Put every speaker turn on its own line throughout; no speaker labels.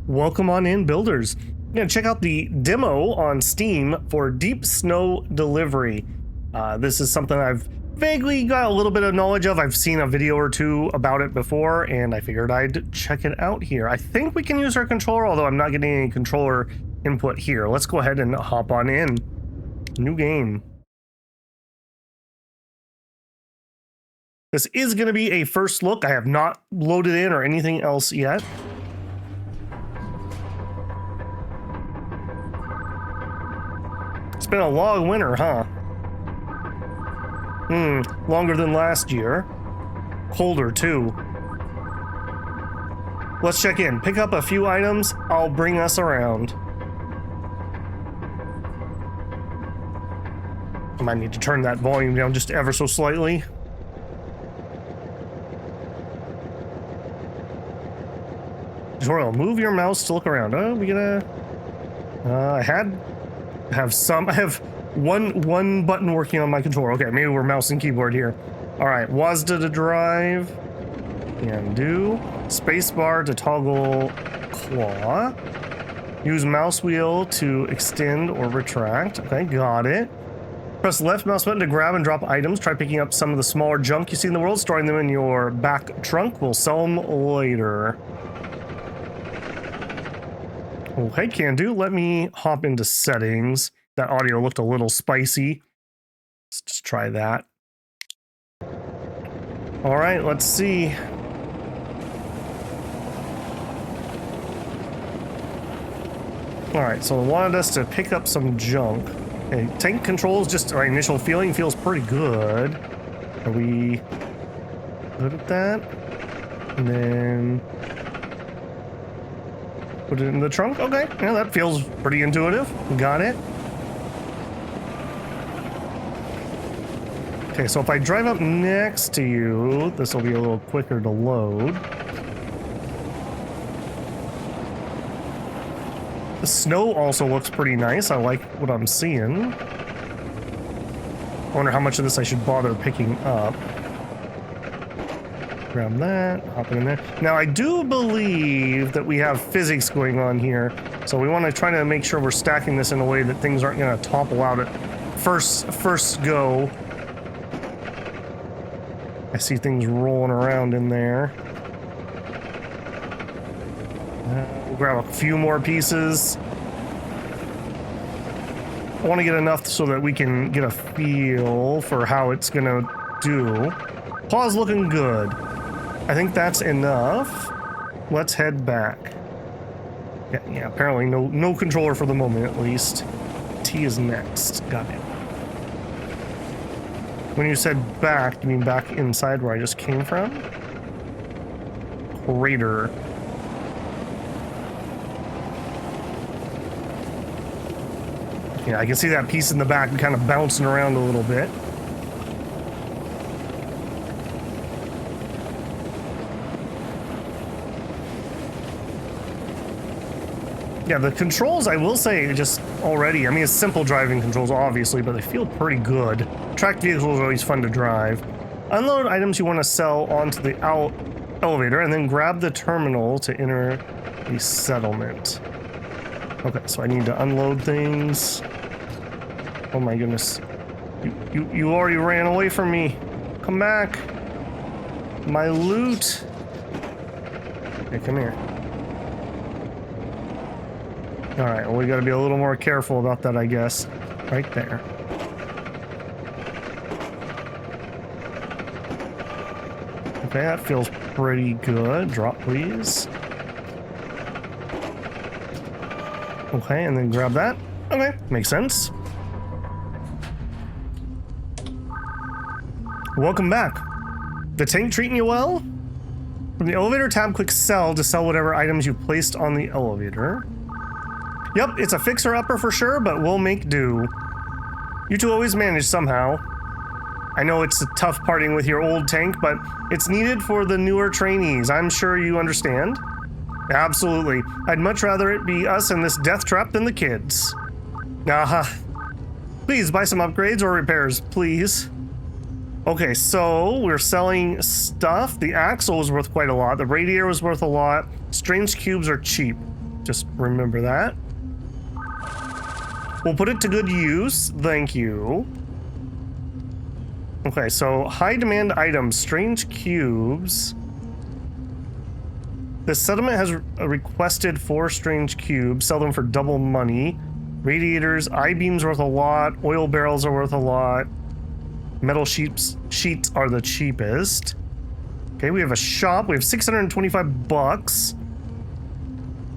Welcome on in, builders. I'm gonna check out the demo on Steam for Deep Snow Delivery. This is something I've vaguely got a little bit of knowledge of. I've seen a video or two about it before, and I figured I'd check it out here. I think we can use our controller, although I'm not getting any controller input here. Let's go ahead and hop on in. New game. This is going to be a first look. I have not loaded in or anything else yet. It's been a long winter, huh? Longer than last year. Colder, too. Let's check in. Pick up a few items. I'll bring us around. I might need to turn that volume down just ever so slightly. Tutorial, move your mouse to look around. Oh, we gonna... I have one button working on my controller. Okay, maybe we're mouse and keyboard here. All right, WASD to drive. And do. Spacebar to toggle claw. Use mouse wheel to extend or retract. Okay, got it. Press left mouse button to grab and drop items. Try picking up some of the smaller junk you see in the world, storing them in your back trunk. We'll sell them later. Okay, can do. Let me hop into settings. That audio looked a little spicy. Let's just try that. All right, let's see. All right, so it wanted us to pick up some junk. Okay, tank controls, just our initial feeling feels pretty good. Are we good at that? And then put it in the trunk. Okay, yeah, that feels pretty intuitive. Got it. Okay, so if I drive up next to you, this will be a little quicker to load. The snow also looks pretty nice. I like what I'm seeing. I wonder how much of this I should bother picking up. Grab that, hop in there. Now, I do believe that we have physics going on here, so we want to try to make sure we're stacking this in a way that things aren't going to topple out at first go. I see things rolling around in there. We'll grab a few more pieces. I want to get enough so that we can get a feel for how it's going to do. Paw's looking good. I think that's enough. Let's head back. Yeah, apparently no controller for the moment, at least. T is next. Got it. When you said back, you mean back inside where I just came from? Crater. Yeah, I can see that piece in the back kind of bouncing around a little bit. Yeah, the controls, I will say, just already, I mean, it's simple driving controls, obviously, but they feel pretty good. Tracked vehicles are always fun to drive. Unload items you want to sell onto the elevator, and then grab the terminal to enter the settlement. Okay, so I need to unload things. Oh my goodness. You already ran away from me. Come back. My loot. Okay, come here. Alright, well, we gotta be a little more careful about that, I guess. Right there. Okay, that feels pretty good. Drop, please. Okay, and then grab that. Okay, makes sense. Welcome back. The tank treating you well? From the elevator tab, click sell to sell whatever items you placed on the elevator. Yep, it's a fixer-upper for sure, but we'll make do. You two always manage somehow. I know it's tough parting with your old tank, but it's needed for the newer trainees. I'm sure you understand. Absolutely. I'd much rather it be us in this death trap than the kids. Please buy some upgrades or repairs, please. Okay, so we're selling stuff. The axle was worth quite a lot. The radiator was worth a lot. Strange cubes are cheap. Just remember that. We'll put it to good use. Thank you. Okay, so high demand items, strange cubes. The settlement has requested 4 strange cubes. Sell them for double money. Radiators, I-beams worth a lot. Oil barrels are worth a lot. Metal sheets are the cheapest. Okay, we have a shop. We have 625 bucks.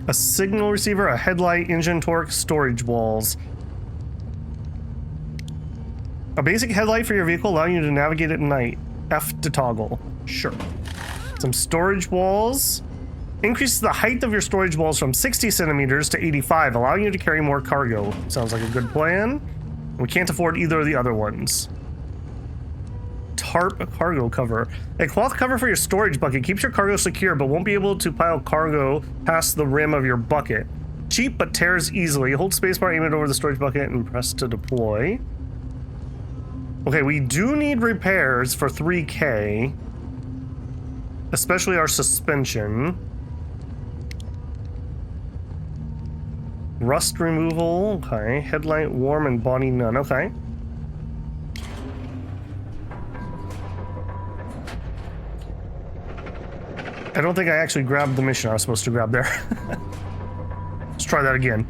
A signal receiver, a headlight, engine torque, storage walls. A basic headlight for your vehicle allowing you to navigate at night. F to toggle. Sure. Some storage walls. Increases the height of your storage walls from 60 centimeters to 85, allowing you to carry more cargo. Sounds like a good plan. We can't afford either of the other ones. Tarp cargo cover. A cloth cover for your storage bucket keeps your cargo secure, but won't be able to pile cargo past the rim of your bucket. Cheap, but tears easily. Hold spacebar, aim it over the storage bucket, and press to deploy. Okay, we do need repairs for 3K. Especially our suspension. Rust removal, okay. Headlight warm and body none, okay. I don't think I actually grabbed the mission I was supposed to grab there. Let's try that again.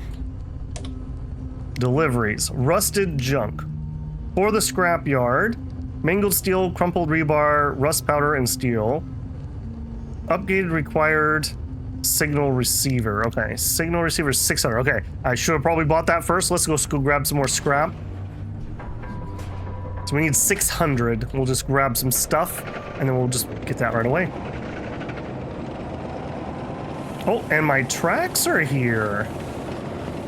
Deliveries. Rusted junk. For the scrapyard. Mangled steel, crumpled rebar, rust powder, and steel. Upgraded required signal receiver. Okay, signal receiver is 600. Okay, I should have probably bought that first. Let's go grab some more scrap. So we need 600. We'll just grab some stuff, and then we'll just get that right away. Oh, and my tracks are here.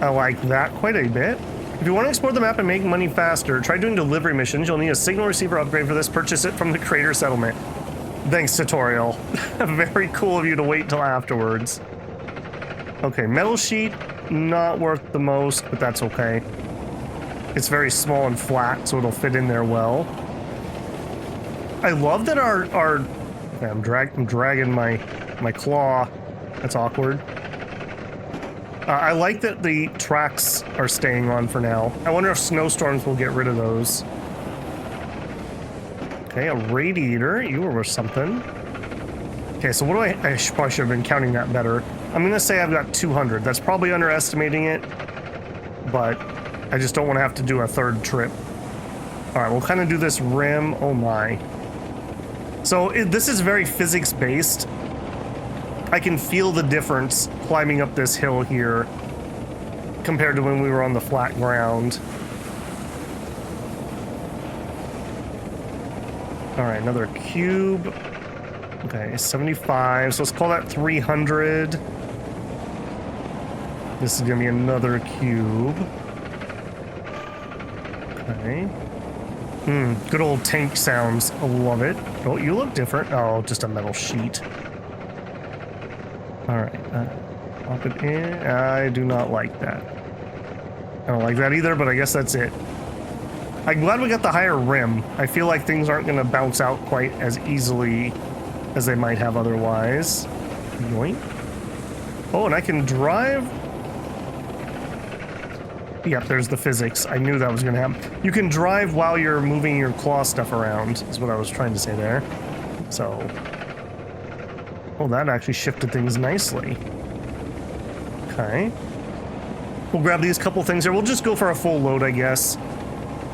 I like that quite a bit. If you want to explore the map and make money faster, try doing delivery missions. You'll need a signal receiver upgrade for this. Purchase it from the Crater Settlement. Thanks, tutorial. Very cool of you to wait till afterwards. Okay, metal sheet, not worth the most, but that's okay. It's very small and flat, so it'll fit in there well. I love that our okay, I'm dragging my claw. That's awkward. I like that the tracks are staying on for now. I wonder if snowstorms will get rid of those. Okay, a radiator. You were worth something. Okay, so what do I probably should have been counting that better. I'm going to say I've got 200. That's probably underestimating it, but I just don't want to have to do a third trip. All right, we'll kind of do this rim. Oh my. So this is very physics-based. I can feel the difference climbing up this hill here compared to when we were on the flat ground. All right, another cube. Okay, 75. So let's call that 300. This is gonna be another cube. Okay. Good old tank sounds. I love it. Oh, you look different. Oh, just a metal sheet. All right, pop it in. I do not like that. I don't like that either, but I guess that's it. I'm glad we got the higher rim. I feel like things aren't going to bounce out quite as easily as they might have otherwise. Yoink. Oh, and I can drive. Yep, there's the physics. I knew that was going to happen. You can drive while you're moving your claw stuff around, is what I was trying to say there. So... oh, that actually shifted things nicely. Okay. We'll grab these couple things here. We'll just go for a full load, I guess.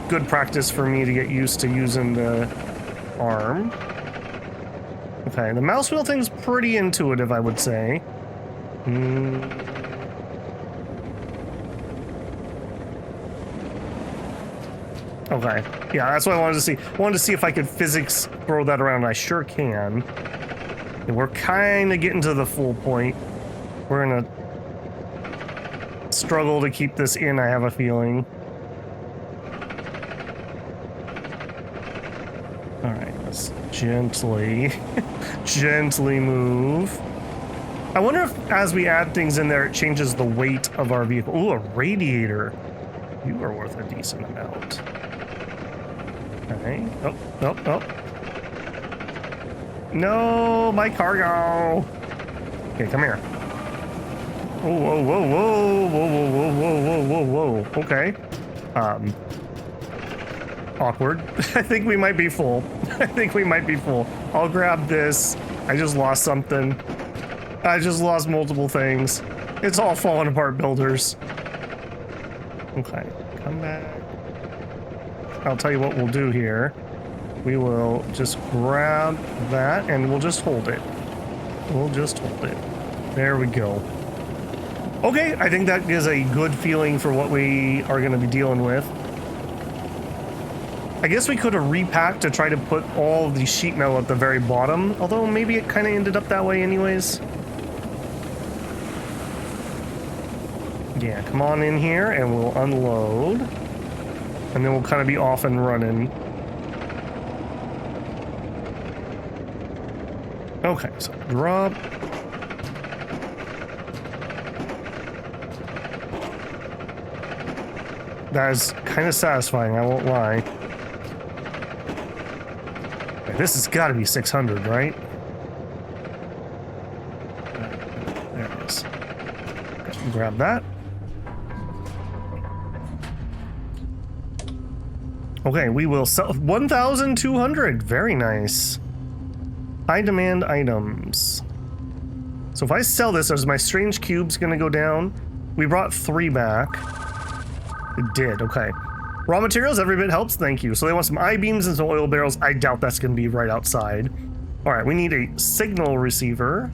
Good practice for me to get used to using the arm. Okay, the mouse wheel thing's pretty intuitive, I would say. Okay, yeah, that's what I wanted to see. I wanted to see if I could physics throw that around. I sure can. And we're kind of getting to the full point. We're gonna struggle to keep this in, I have a feeling. All right, let's gently, gently move. I wonder if as we add things in there, it changes the weight of our vehicle. Ooh, a radiator. You are worth a decent amount. Okay. Oh, oh, oh. No, my cargo. Okay, come here. Oh, whoa, whoa, whoa, whoa, whoa, whoa, whoa, whoa, whoa, whoa. Okay. Awkward. I think we might be full. I think we might be full. I'll grab this. I just lost something. I just lost multiple things. It's all falling apart, builders. Okay, come back. I'll tell you what we'll do here. We will just grab that and we'll just hold it. We'll just hold it. There we go. Okay, I think that gives a good feeling for what we are going to be dealing with. I guess we could have repacked to try to put all of the sheet metal at the very bottom, although maybe it kind of ended up that way anyways. Yeah, come on in here and we'll unload. And then we'll kind of be off and running. Okay, so drop. That is kind of satisfying, I won't lie. Okay, this has got to be 600, right? There it is. Okay, grab that. Okay, we will sell 1,200. Very nice. High demand items. So if I sell this, is my strange cubes gonna go down? We brought 3 back. It did, okay. Raw materials, every bit helps, thank you. So they want some I-beams and some oil barrels. I doubt that's gonna be right outside. All right, we need a signal receiver.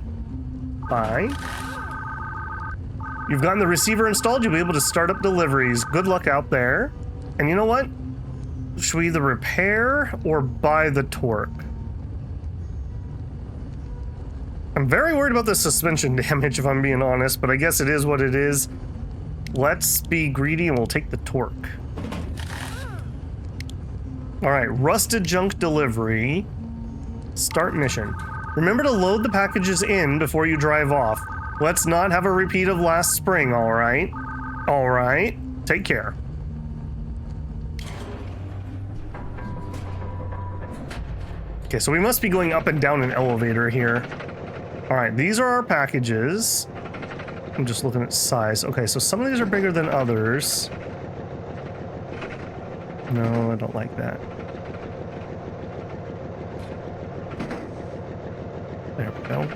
Bye. You've gotten the receiver installed, you'll be able to start up deliveries. Good luck out there. And you know what? Should we either repair or buy the torque? I'm very worried about the suspension damage, if I'm being honest, but I guess it is what it is. Let's be greedy and we'll take the torque. All right, rusted junk delivery. Start mission. Remember to load the packages in before you drive off. Let's not have a repeat of last spring, all right? All right, take care. Okay, so we must be going up and down an elevator here. All right, these are our packages. I'm just looking at size. Okay, so some of these are bigger than others. No, I don't like that. There we go.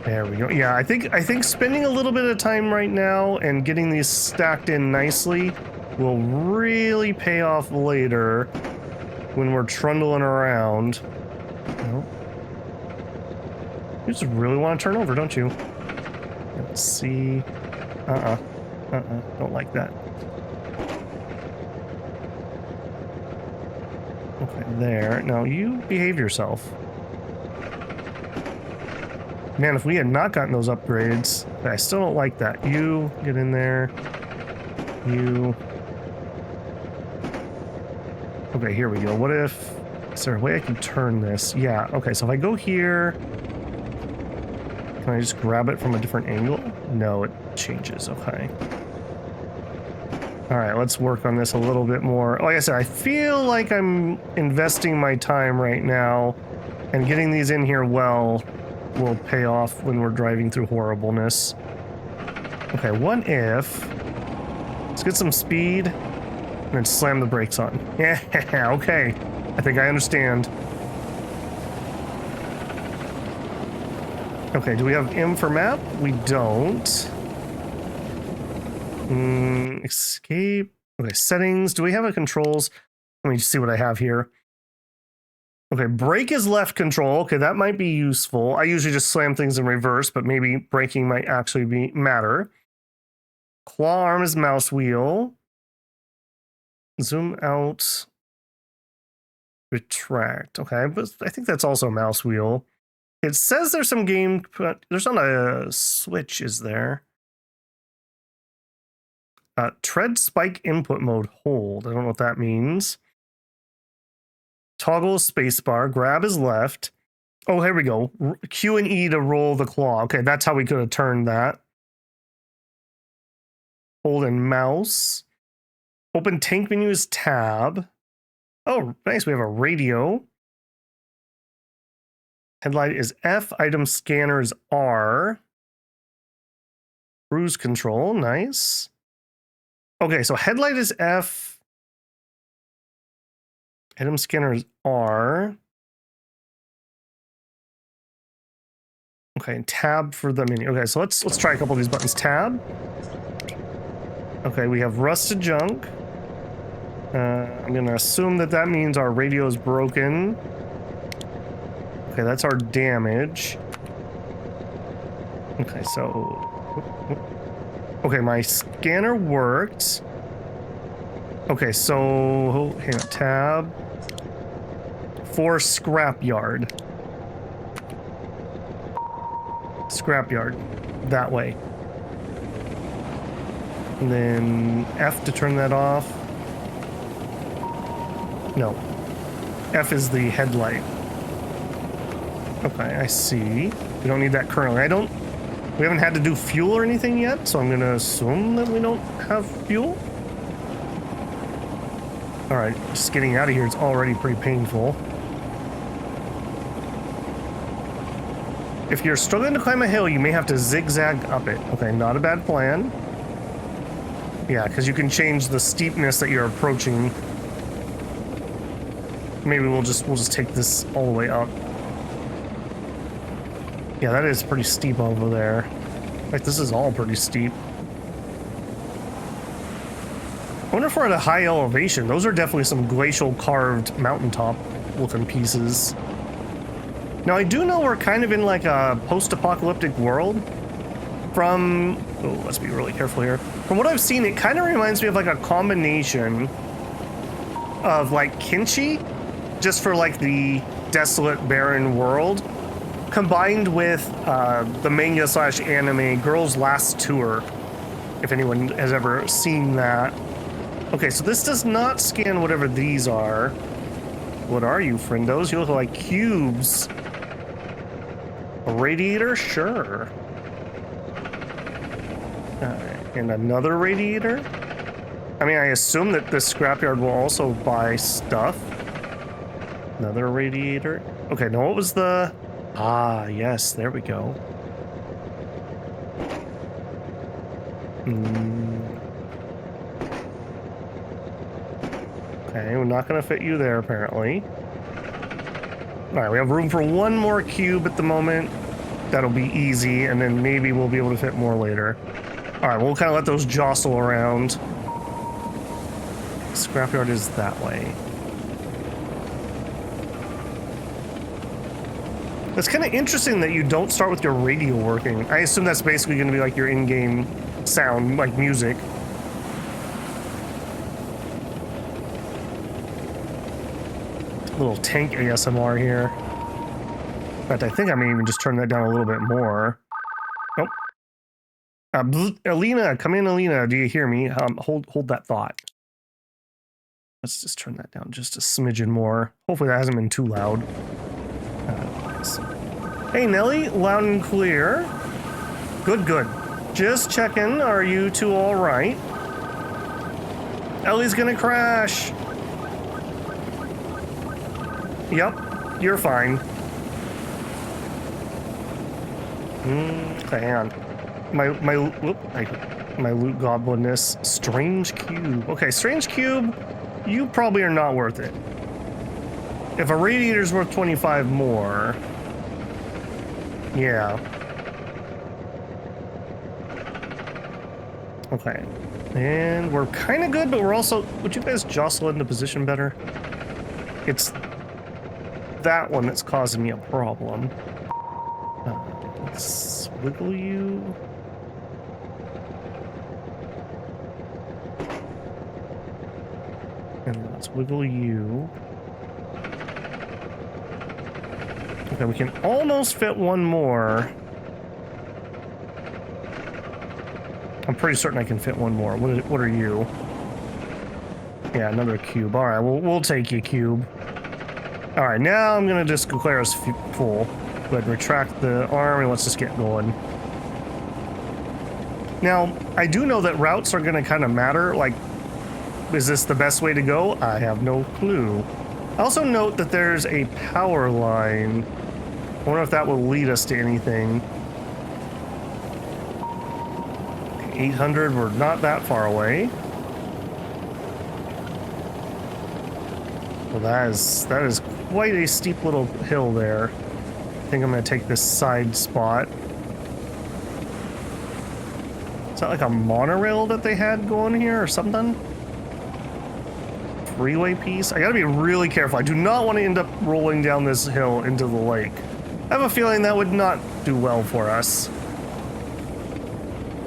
There we go. Yeah, I think spending a little bit of time right now and getting these stacked in nicely will really pay off later when we're trundling around. Nope. You just really want to turn over, don't you? Let's see. Don't like that. Okay, there. Now you behave yourself. Man, if we had not gotten those upgrades, I still don't like that. You get in there. You. Okay, here we go. What if... Is there a way I can turn this? Yeah, okay, so if I go here... Can I just grab it from a different angle? No, it changes, okay. Alright, let's work on this a little bit more. Like I said, I feel like I'm investing my time right now, and getting these in here well will pay off when we're driving through horribleness. Okay, what if... Let's get some speed, and then slam the brakes on. Yeah, okay. I think I understand. Okay, do we have M for map? We don't. Escape. Okay, settings. Do we have a controls? Let me just see what I have here. Okay, brake is left control. Okay, that might be useful. I usually just slam things in reverse, but maybe braking might actually matter. Claw arm is mouse wheel. Zoom out. Retract. Okay, but I think that's also mouse wheel. It says there's some game, but there's not a switch, is there? Tread spike input mode hold. I don't know what that means. Toggle spacebar. Grab is left. Oh, here we go. Q and E to roll the claw. Okay, that's how we could have turned that. Hold and mouse. Open tank menu is tab. Oh, nice. We have a radio. Headlight is F. Item scanner is R. Cruise control, nice. Okay, so headlight is F. Item scanner is R. Okay, tab for the menu. Okay, so let's try a couple of these buttons. Tab. Okay, we have rusted junk. I'm gonna assume that means our radio is broken. Okay, that's our damage. Okay, so... Okay, my scanner worked. Okay, so... Hang on, tab. For scrapyard. Scrapyard. That way. And then F to turn that off. No. F is the headlight. Okay, I see. We don't need that currently. We haven't had to do fuel or anything yet, so I'm gonna assume that we don't have fuel. Alright, just getting out of here is already pretty painful. If you're struggling to climb a hill, you may have to zigzag up it. Okay, not a bad plan. Yeah, because you can change the steepness that you're approaching. Maybe we'll just take this all the way up. Yeah, that is pretty steep over there. Like, this is all pretty steep. I wonder if we're at a high elevation. Those are definitely some glacial carved mountaintop looking pieces. Now, I do know we're kind of in like a post-apocalyptic world. Oh, let's be really careful here. From what I've seen, it kind of reminds me of like a combination of like Kimchi, just for like the desolate, barren world, combined with the manga / anime Girl's Last Tour, if anyone has ever seen that. Okay, so this does not scan whatever these are. What are you, friendos? You look like cubes. A radiator? Sure. And another radiator? I mean, I assume that this scrapyard will also buy stuff. Another radiator. Okay, now what was the... Ah, yes, there we go. Okay, we're not going to fit you there, apparently. Alright, we have room for one more cube at the moment. That'll be easy, and then maybe we'll be able to fit more later. Alright, we'll kind of let those jostle around. Scrapyard is that way. It's kind of interesting that you don't start with your radio working. I assume that's basically going to be like your in-game sound, like music. Little tank ASMR here. In fact, I think I may even just turn that down a little bit more. Oh. Alina, come in, Alina. Do you hear me? Hold that thought. Let's just turn that down just a smidgen more. Hopefully that hasn't been too loud. Hey, Nelly, loud and clear. Good, good. Just checking. Are you two all right? Ellie's gonna crash. Yep, you're fine. Okay, hang on. My loot goblinness. Strange cube. Okay, strange cube. You probably are not worth it. If a radiator's worth 25 more. Yeah. Okay. And we're kind of good, but we're also... Would you guys jostle into position better? It's that one that's causing me a problem. Let's wiggle you. And let's wiggle you. Okay, we can almost fit one more. I'm pretty certain I can fit one more. What are you? Yeah, another cube. All right, we'll take you, cube. All right, now I'm gonna just declare us full. Go ahead and retract the arm and let's just get going. Now, I do know that routes are gonna kind of matter. Like, is this the best way to go? I have no clue. I also note that there's a power line I wonder if that will lead us to anything. 800, we're not that far away. Well, that is quite a steep little hill there. I think I'm gonna take this side spot. Is that like a monorail that they had going here or something? Freeway piece? I gotta be really careful. I do not want to end up rolling down this hill into the lake. I have a feeling that would not do well for us.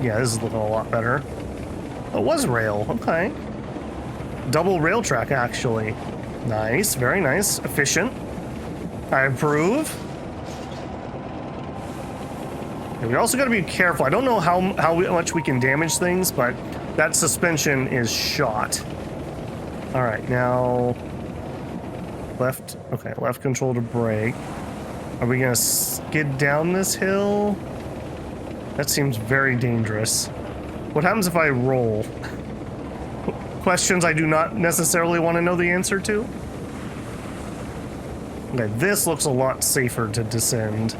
Yeah, this is looking a lot better. Oh, it was rail. Okay. Double rail track, actually. Nice. Very nice. Efficient. I approve. And we also got to be careful. I don't know how much we can damage things, but that suspension is shot. All right, now left. Okay, left control to brake. Are we gonna skid down this hill? That seems very dangerous. What happens if I roll? Questions I do not necessarily want to know the answer to. Okay, this looks a lot safer to descend.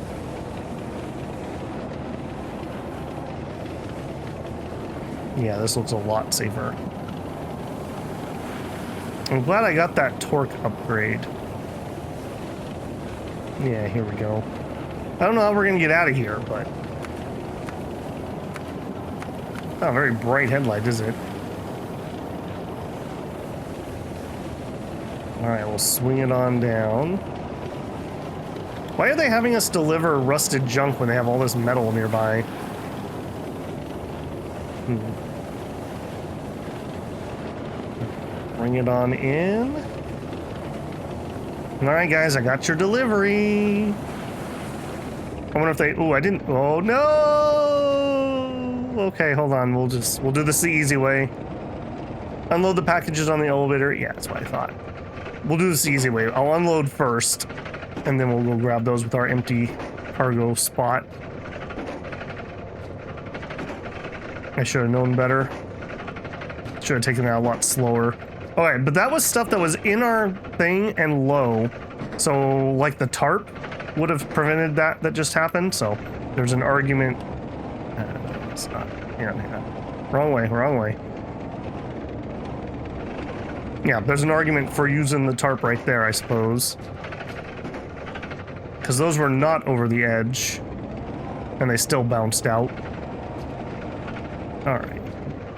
Yeah, this looks a lot safer. I'm glad I got that torque upgrade. Yeah, here we go. I don't know how we're gonna get out of here, but... Not a very bright headlight, is it? Alright, we'll swing it on down. Why are they having us deliver rusted junk when they have all this metal nearby? Bring it on in. Alright guys, I got your delivery. I wonder if they... Oh, I didn't... Oh, no! Okay, hold on. We'll do this the easy way. Unload the packages on the elevator. Yeah, that's what I thought. We'll do this the easy way. I'll unload first, and then we'll go grab those with our empty cargo spot. I should have known better. Should have taken that a lot slower. Okay, but that was stuff that was in our thing and low. So, like the tarp would have prevented that just happened. So, there's an argument. It's not. Yeah. Wrong way, wrong way. Yeah, there's an argument for using the tarp right there, I suppose. Because those were not over the edge. And they still bounced out. Alright.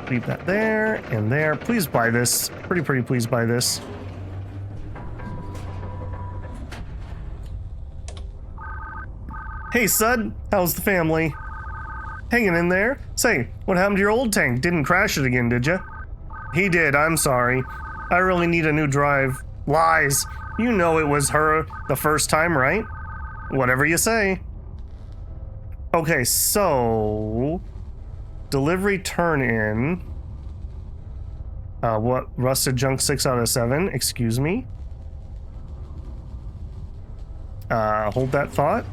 Leave that there and there. Please buy this. Pretty please buy this. Hey, Sud. How's the family? Hanging in there? Say, what happened to your old tank? Didn't crash it again, did you? He did. I'm sorry. I really need a new drive. Lies. You know it was her the first time, right? Whatever you say. Okay, so... Delivery turn-in. What? Rusted junk 6 out of 7. Excuse me. Hold that thought.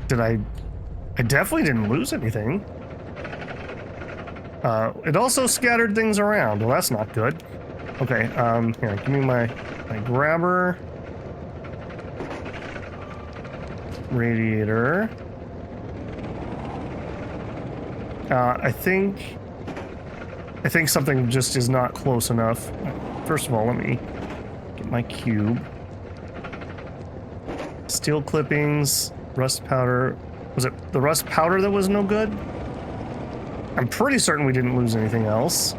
Did I definitely didn't lose anything. It also scattered things around. Well, that's not good. Okay, here, give me my grabber. Radiator. I think something just is not close enough. First of all, let me get my cube. Steel clippings, rust powder. Was it the rust powder that was no good? I'm pretty certain we didn't lose anything else.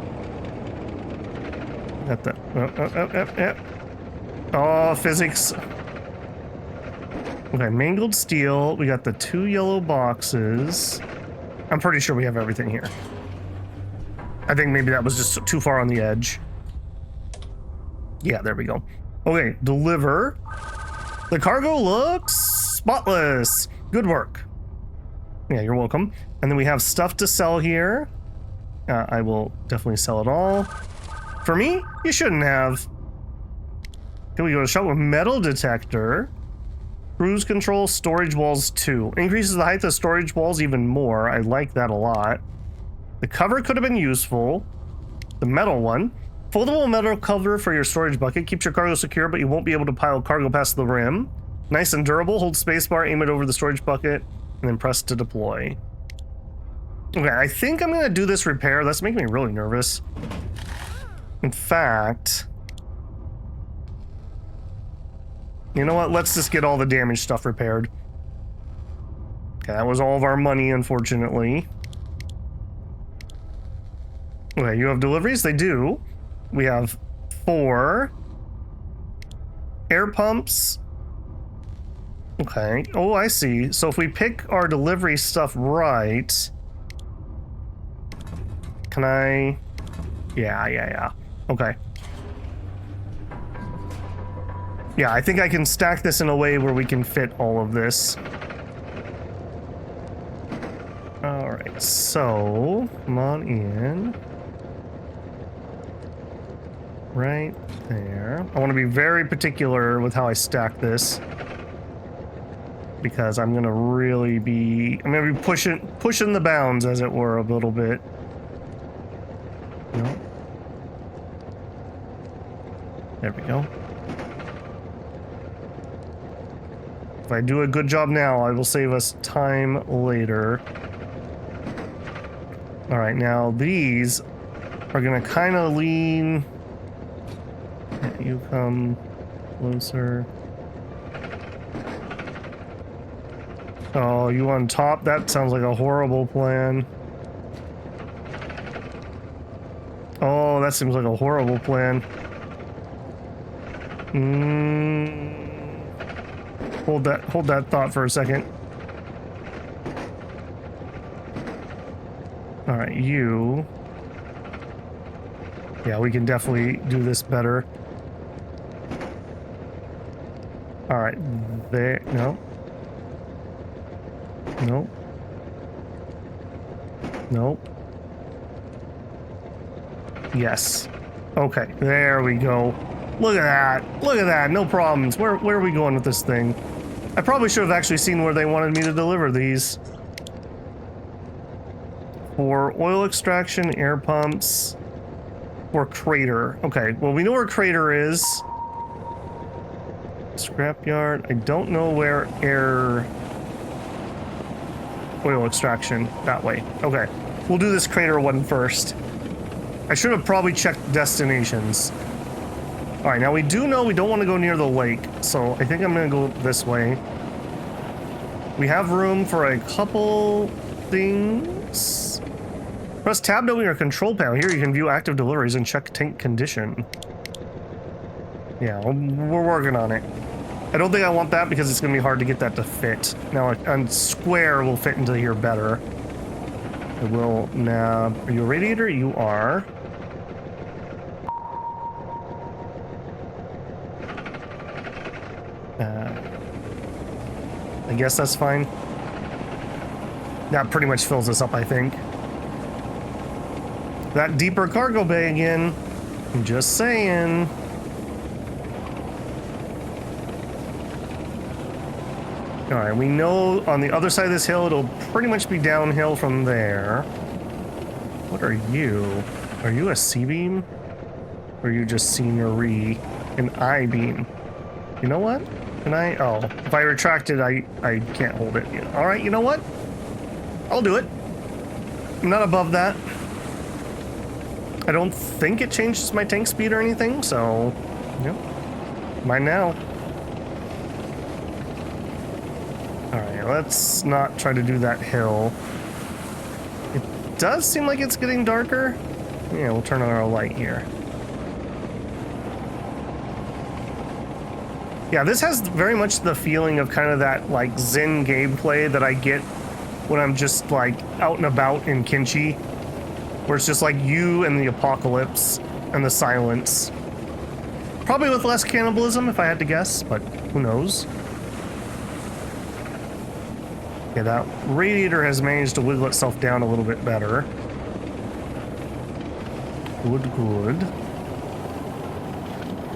Got that. Oh, physics. Okay, mangled steel. We got the 2 yellow boxes. I'm pretty sure we have everything here. I think maybe that was just too far on the edge. Yeah, there we go. Okay, deliver. The cargo looks spotless. Good work. Yeah, you're welcome. And then we have stuff to sell here. I will definitely sell it all. For me, you shouldn't have. Here we go. Shot with metal detector. Cruise control, storage walls 2. Increases the height of storage walls even more. I like that a lot. The cover could have been useful. The metal one. Foldable metal cover for your storage bucket. Keeps your cargo secure, but you won't be able to pile cargo past the rim. Nice and durable. Hold spacebar, aim it over the storage bucket, and then press to deploy. Okay, I think I'm gonna do this repair. That's making me really nervous. In fact, you know what? Let's just get all the damaged stuff repaired. Okay, that was all of our money, unfortunately. Okay, you have deliveries? They do. We have 4 air pumps. Okay. Oh, I see. So if we pick our delivery stuff right, can I? Yeah. Okay. Yeah, I think I can stack this in a way where we can fit all of this. All right, so come on in. Right there. I want to be very particular with how I stack this, because I'm gonna be pushing the bounds, as it were, a little bit. No. There we go. If I do a good job now, I will save us time later. All right, now these are gonna kind of lean. You come closer. Oh, you on top? That sounds like a horrible plan. Oh, that seems like a horrible plan. Hold that thought for a second. All right, you. Yeah, we can definitely do this better. All right, there. No. Nope. Nope. Yes. Okay, there we go. Look at that. Look at that. No problems. Where are we going with this thing? I probably should have actually seen where they wanted me to deliver these. For oil extraction, air pumps, or crater. Okay, well, we know where crater is. Scrapyard. I don't know where oil extraction. That way. Okay, we'll do this crater one first. I should have probably checked destinations. All right, now we do know we don't want to go near the lake, so I think I'm going to go this way. We have room for a couple things. Press tab to open your control panel. Here you can view active deliveries and check tank condition. Yeah, we're working on it. I don't think I want that because it's going to be hard to get that to fit. Now, a square will fit into here better. It will now. Are you a radiator? You are. I guess that's fine. That pretty much fills us up, I think. That deeper cargo bay again. I'm just saying. Alright, we know on the other side of this hill it'll pretty much be downhill from there. What are you? Are you a C-beam? Or are you just scenery? An I-beam? You know what? Can I? Oh, if I retract it, I can't hold it. Alright, you know what? I'll do it. I'm not above that. I don't think it changes my tank speed or anything, so... Yep. Mine now. Alright, let's not try to do that hill. It does seem like it's getting darker. Yeah, we'll turn on our light here. Yeah, this has very much the feeling of kind of that, like, Zen gameplay that I get when I'm just, like, out and about in Kinchi. Where it's just, like, you and the apocalypse and the silence. Probably with less cannibalism, if I had to guess, but who knows. Yeah, that radiator has managed to wiggle itself down a little bit better. Good, good.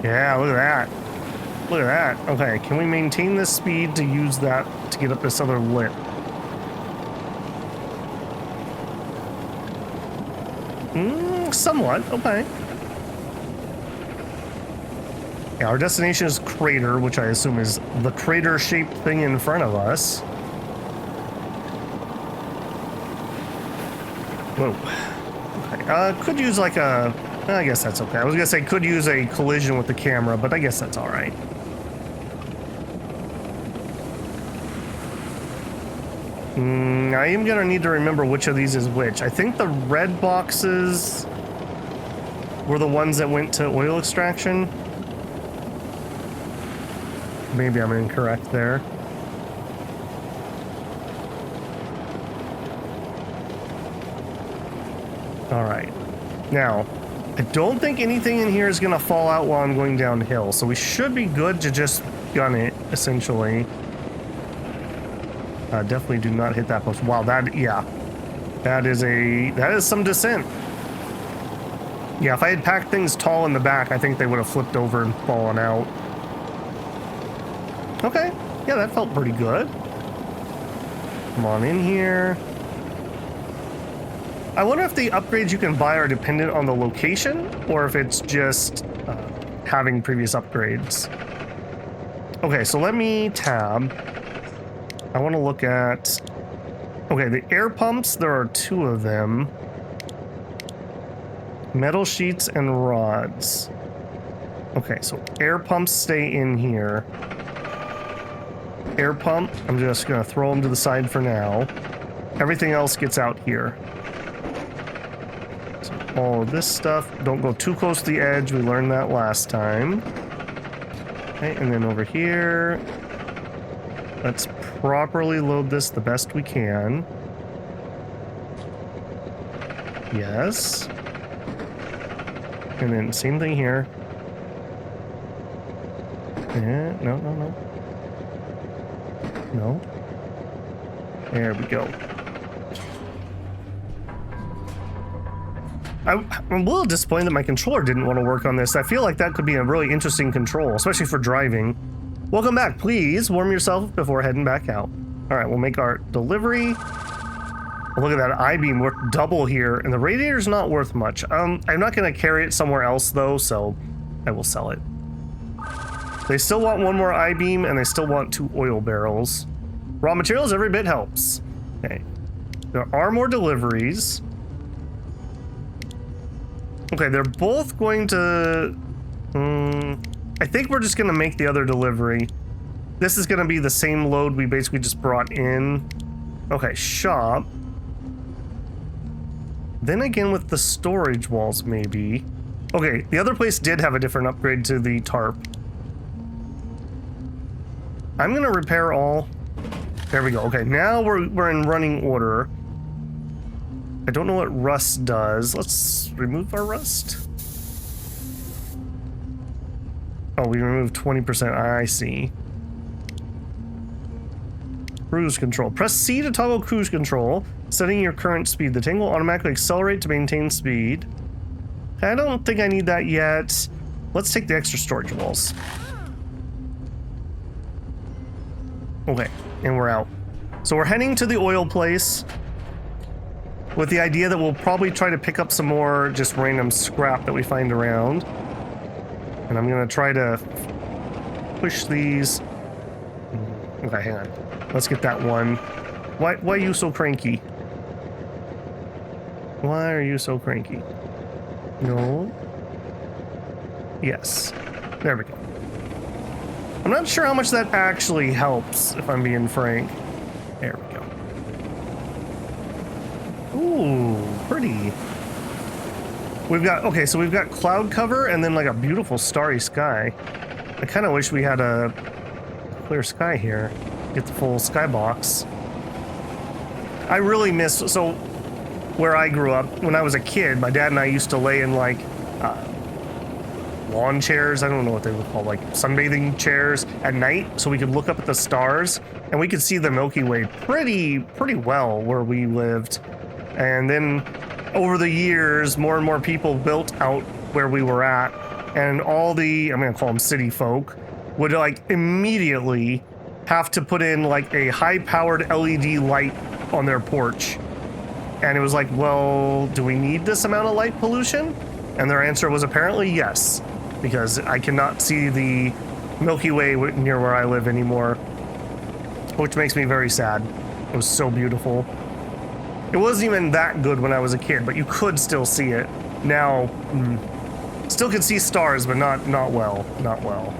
Yeah, look at that. Look at that. Okay, can we maintain this speed to use that to get up this other lip? Somewhat. Okay. Yeah, our destination is crater, which I assume is the crater-shaped thing in front of us. Whoa. Okay. Could use like a... I guess that's okay. I was gonna say could use a collision with the camera, but I guess that's all right. I am gonna need to remember which of these is which. I think the red boxes were the ones that went to oil extraction. Maybe I'm incorrect there. All right. Now, I don't think anything in here is going to fall out while I'm going downhill, so we should be good to just gun it, essentially. Definitely do not hit that post. Wow, yeah. That is some descent. Yeah, if I had packed things tall in the back, I think they would have flipped over and fallen out. Okay, yeah, that felt pretty good. Come on in here. I wonder if the upgrades you can buy are dependent on the location, or if it's just having previous upgrades. Okay, so let me tab. I want to look at... Okay, the air pumps, there are 2 of them. Metal sheets and rods. Okay, so air pumps stay in here. Air pump, I'm just going to throw them to the side for now. Everything else gets out here. So all of this stuff, don't go too close to the edge. We learned that last time. Okay, and then over here, let's properly load this the best we can. Yes. And then same thing here. Yeah, no. No. There we go. I'm a little disappointed that my controller didn't want to work on this. I feel like that could be a really interesting control, especially for driving. Welcome back. Please warm yourself before heading back out. All right, we'll make our delivery. Oh, look at that I-beam worth double here, and the radiator's not worth much. I'm not going to carry it somewhere else, though, so I will sell it. They still want 1 more I-beam, and they still want 2 oil barrels. Raw materials, every bit helps. Okay. There are more deliveries. Okay, they're both going to... I think we're just going to make the other delivery. This is going to be the same load we basically just brought in. Okay, shop. Then again with the storage walls, maybe. Okay, the other place did have a different upgrade to the tarp. I'm going to repair all. There we go. Okay, now we're in running order. I don't know what rust does. Let's remove our rust. Oh, we removed 20%. I see. Cruise control. Press C to toggle cruise control, setting your current speed. The tank will automatically accelerate to maintain speed. I don't think I need that yet. Let's take the extra storage walls. Okay, and we're out. So we're heading to the oil place with the idea that we'll probably try to pick up some more just random scrap that we find around. And I'm gonna try to push these. Okay, hang on. Let's get that one. Why are you so cranky? Why are you so cranky? No. Yes. There we go. I'm not sure how much that actually helps, if I'm being frank. There we go. Ooh, pretty. We've got, okay, so we've got cloud cover and then like a beautiful starry sky. I kind of wish we had a clear sky here. Get the full skybox. I really miss, so where I grew up, when I was a kid, my dad and I used to lay in like lawn chairs. I don't know what they were called, like sunbathing chairs at night, so we could look up at the stars and we could see the Milky Way pretty well where we lived. And then over the years, more and more people built out where we were at, and all the, I'm gonna call them city folk, would like immediately have to put in like a high-powered LED light on their porch. And it was like, well, do we need this amount of light pollution? And their answer was apparently yes. because I cannot see the Milky Way near where I live anymore, which makes me very sad. It was so beautiful. It wasn't even that good when I was a kid, but you could still see it. Now, still could see stars, but not well. Not well.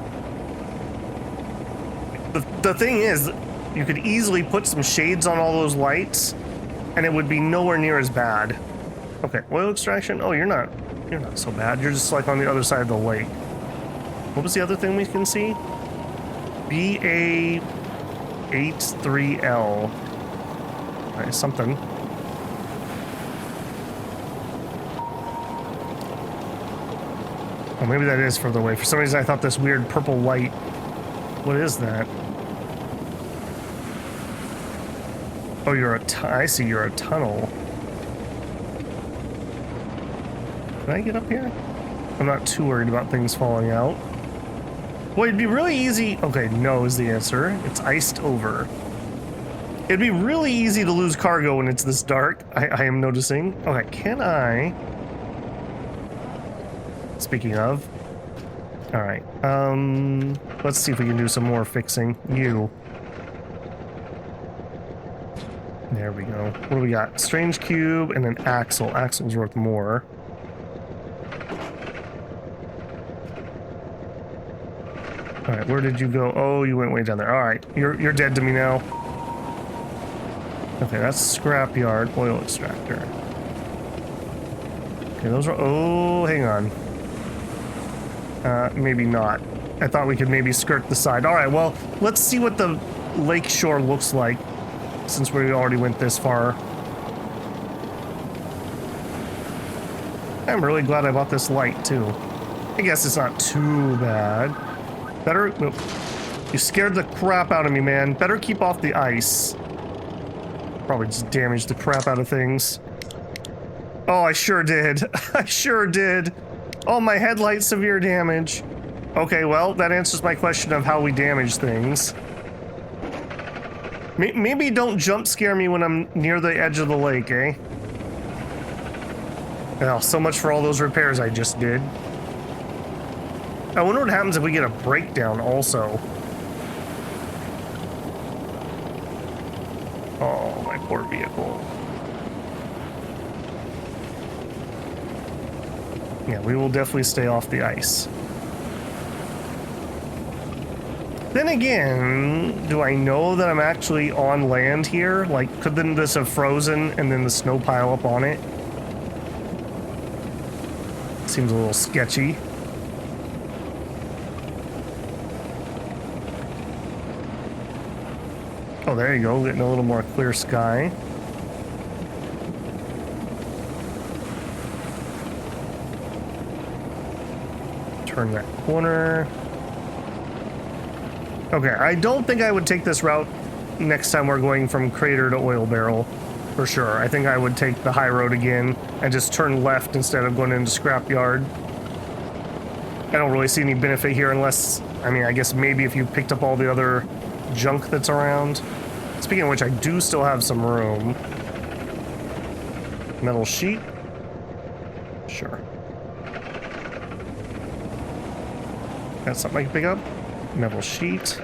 The thing is, you could easily put some shades on all those lights, and it would be nowhere near as bad. Okay, oil extraction. Oh, you're not so bad. You're just like on the other side of the lake. What was the other thing we can see? BA83L. Alright, something. Oh, maybe that is further away. For some reason, I thought this weird purple light. What is that? Oh, I see you're a tunnel. Can I get up here? I'm not too worried about things falling out. Well, it'd be really easy. Okay, no is the answer. It's iced over. It'd be really easy to lose cargo when it's this dark. I am noticing. Okay, can I? Speaking of. All right. Let's see if we can do some more fixing. There we go. What do we got? Strange cube and an axle. Axle's worth more. All right, where did you go? Oh, you went way down there. All right, you're dead to me now. Okay, that's scrapyard, oil extractor. Okay, those are. Oh, hang on. Maybe not. I thought we could maybe skirt the side. All right, well, let's see what the lake shore looks like, since we already went this far. I'm really glad I bought this light too. I guess it's not too bad. Better. Oh, you scared the crap out of me, man. Better keep off the ice. Probably just damaged the crap out of things. Oh, I sure did. I sure did. Oh, my headlight severe damage. Okay, well, that answers my question of how we damage things. Maybe don't jump scare me when I'm near the edge of the lake, eh? Oh, so much for all those repairs I just did. I wonder what happens if we get a breakdown also. Oh, my poor vehicle. Yeah, we will definitely stay off the ice. Then again, do I know that I'm actually on land here? Like, couldn't this have frozen and then the snow pile up on it? Seems a little sketchy. Oh, there you go, getting a little more clear sky. Turn that corner. Okay, I don't think I would take this route next time we're going from crater to oil barrel, for sure. I think I would take the high road again and just turn left instead of going into scrapyard. I don't really see any benefit here unless, I mean, I guess maybe if you picked up all the other junk that's around. Speaking of which, I do still have some room. Metal sheet? Sure. Got something I can pick up? Metal sheet.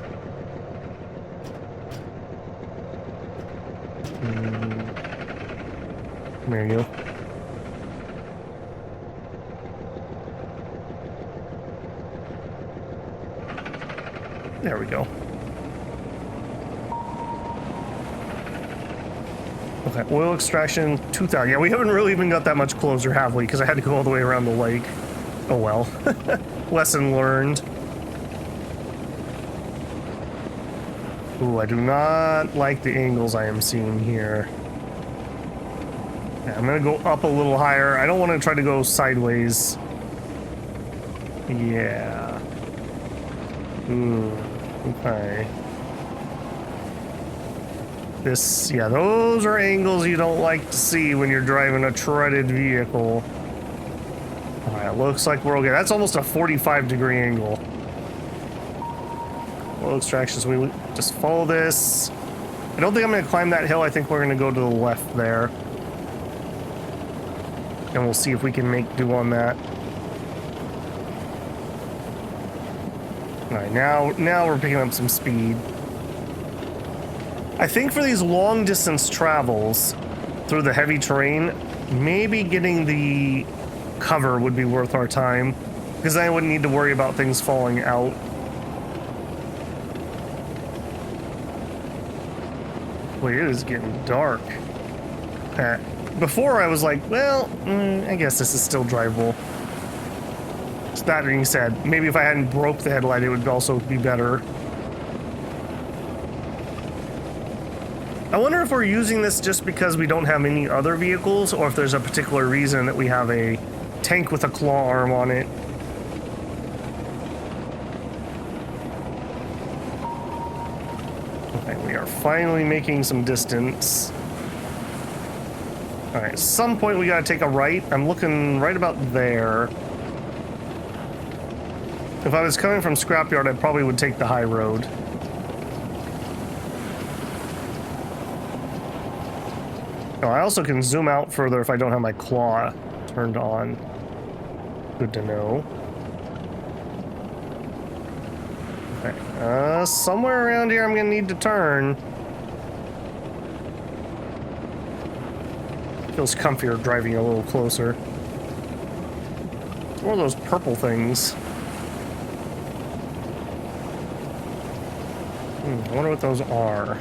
There you go. There we go. Okay, oil extraction, 2,000. Yeah, we haven't really even got that much closer, have we? Because I had to go all the way around the lake. Oh well. Lesson learned. Ooh, I do not like the angles I am seeing here. Yeah, I'm gonna go up a little higher. I don't want to try to go sideways. Yeah. Ooh, okay. This, yeah, those are angles you don't like to see when you're driving a treaded vehicle. Alright, looks like we're okay. That's almost a 45-degree angle. Oil extraction, so we just follow this. I don't think I'm going to climb that hill. I think we're going to go to the left there. And we'll see if we can make do on that. All right, now we're picking up some speed. I think for these long distance travels through the heavy terrain, maybe getting the cover would be worth our time, because then I wouldn't need to worry about things falling out. Wait, it is getting dark. Before I was like, well, I guess this is still drivable. So that being said, maybe if I hadn't broke the headlight, it would also be better. I wonder if we're using this just because we don't have any other vehicles, or if there's a particular reason that we have a tank with a claw arm on it. Okay, we are finally making some distance. All right, at some point we gotta take a right. I'm looking right about there. If I was coming from Scrapyard, I probably would take the high road. Oh, I also can zoom out further if I don't have my claw turned on. Good to know. Okay, somewhere around here I'm gonna need to turn. Feels comfier driving a little closer. It's one of those purple things. I wonder what those are.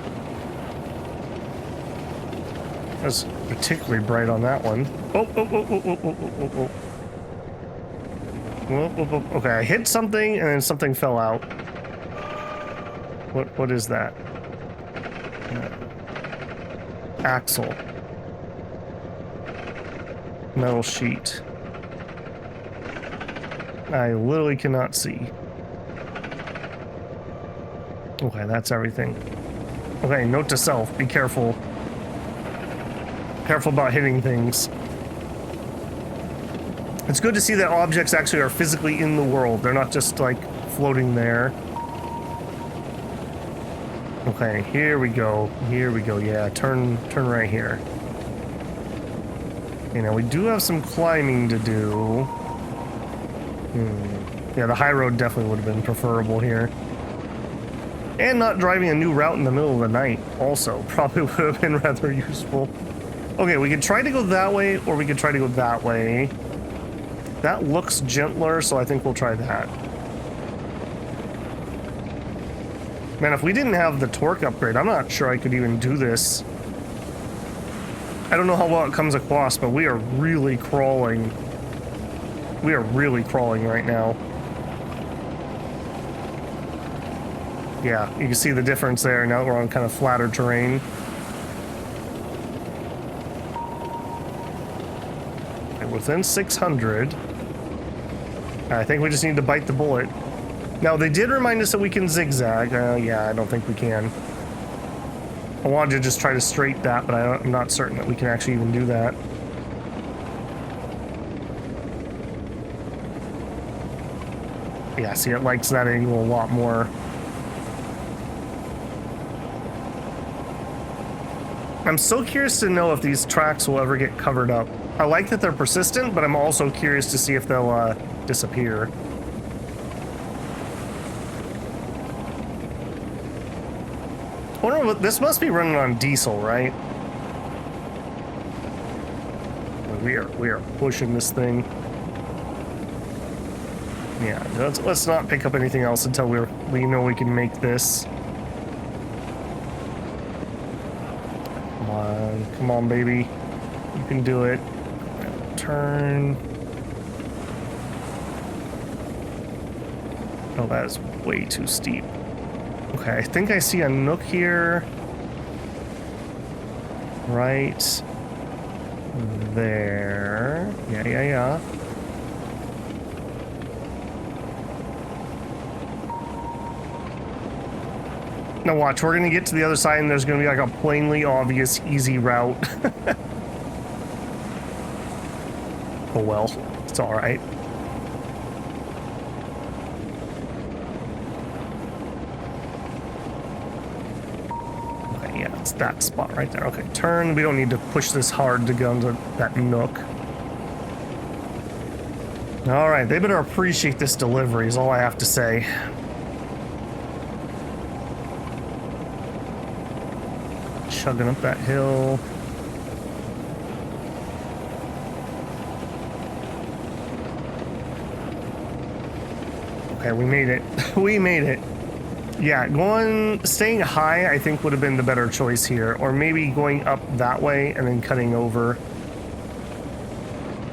That's particularly bright on that one. Okay, I hit something and then something fell out. What is that? Axle. Metal sheet. I literally cannot see. Okay, that's everything. Okay, note to self, be careful. Careful about hitting things. It's good to see that objects actually are physically in the world. They're not just like floating there. Okay, here we go. Here we go. Yeah, turn right here. You know, we do have some climbing to do. Yeah, the high road definitely would have been preferable here. And not driving a new route in the middle of the night also probably would have been rather useful. Okay, we could try to go that way, or we could try to go that way. That looks gentler, so I think we'll try that. Man, if we didn't have the torque upgrade, I'm not sure I could even do this. I don't know how well it comes across, but we are really crawling. We are really crawling right now. Yeah, you can see the difference there. Now that we're on kind of flatter terrain. Within 600. I think we just need to bite the bullet. Now, they did remind us that we can zigzag. Yeah, I don't think we can. I wanted to just try to straight that, but I'm not certain that we can actually even do that. Yeah, see, it likes that angle a lot more. I'm so curious to know if these tracks will ever get covered up. I like that they're persistent, but I'm also curious to see if they'll disappear. I wonder what this must be running on diesel, right? We are pushing this thing. Yeah, let's not pick up anything else until we know we can make this. Come on, baby. You can do it. Turn. Oh, that is way too steep. Okay, I think I see a nook here. Right there. Yeah. Now watch, we're gonna get to the other side and there's gonna be like a plainly obvious easy route. Oh well, it's alright. Okay, yeah, it's that spot right there. Okay, turn. We don't need to push this hard to go into that nook. Alright, they better appreciate this delivery is all I have to say. chugging up that hill. Okay, we made it. We made it. Yeah, staying high, I think would have been the better choice here. Or maybe going up that way and then cutting over.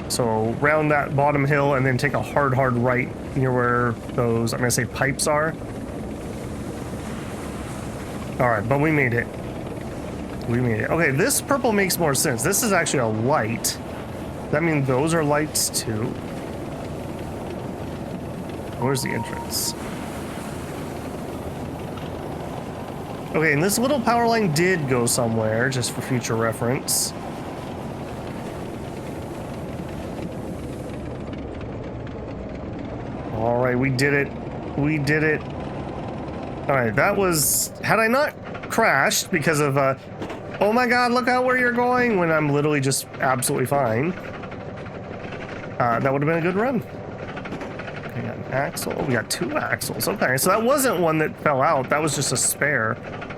So round that bottom hill and then take a hard right near where those, I'm gonna say, pipes are. All right, but we made it. We made it. Okay, this purple makes more sense. This is actually a light. That means those are lights too. Where's the entrance? Okay, and this little power line did go somewhere, just for future reference. All right, we did it. We did it. All right, that was... Had I not crashed because of, oh my god, look out where you're going, when I'm literally just absolutely fine. That would have been a good run. Okay, got an axle. Oh, we got 2 axles. Okay, so that wasn't one that fell out. That was just a spare.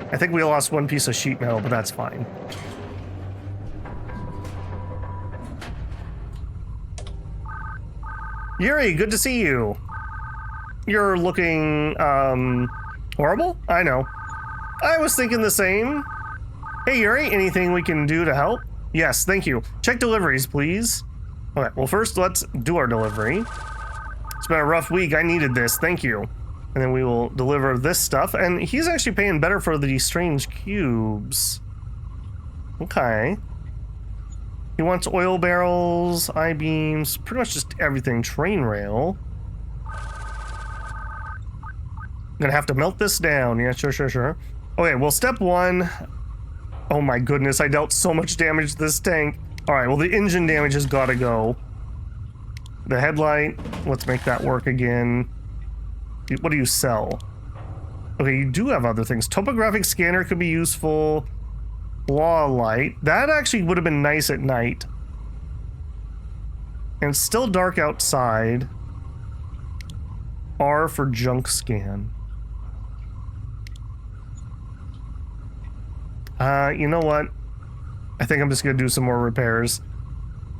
I think we lost 1 piece of sheet metal, but that's fine. Yuri, good to see you. You're looking, horrible? I know. I was thinking the same. Hey, Yuri, anything we can do to help? Yes, thank you. Check deliveries, please. Okay, well, first, let's do our delivery. It's been a rough week. I needed this. Thank you. And then we will deliver this stuff. And he's actually paying better for the strange cubes. Okay. He wants oil barrels, I-beams, pretty much just everything. Train rail. Gonna have to melt this down. Yeah, sure. Okay, well, step 1. Oh my goodness, I dealt so much damage to this tank. All right, well, the engine damage has got to go. The headlight, let's make that work again. What do you sell? Okay, you do have other things. Topographic scanner could be useful. Law light. That actually would have been nice at night. And it's still dark outside. R for junk scan. You know what? I think I'm just gonna do some more repairs.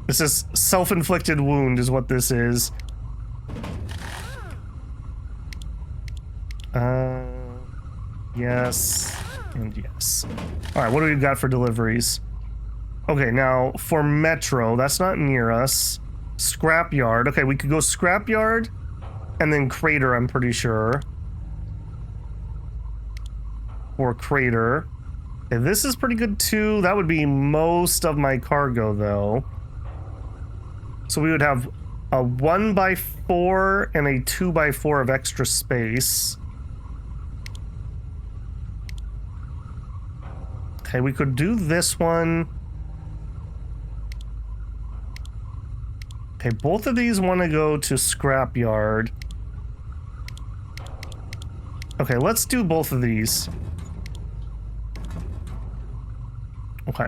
This is self-inflicted wound is what this is. Yes, and yes. All right, what do we got for deliveries? Okay, now for Metro, that's not near us. Scrapyard. Okay, we could go Scrapyard and then Crater, I'm pretty sure. Or Crater. Okay, this is pretty good too. That would be most of my cargo though. So we would have a 1x4 and a 2x4 of extra space. Okay, we could do this one. Okay, both of these want to go to Scrapyard. Okay, let's do both of these. Okay.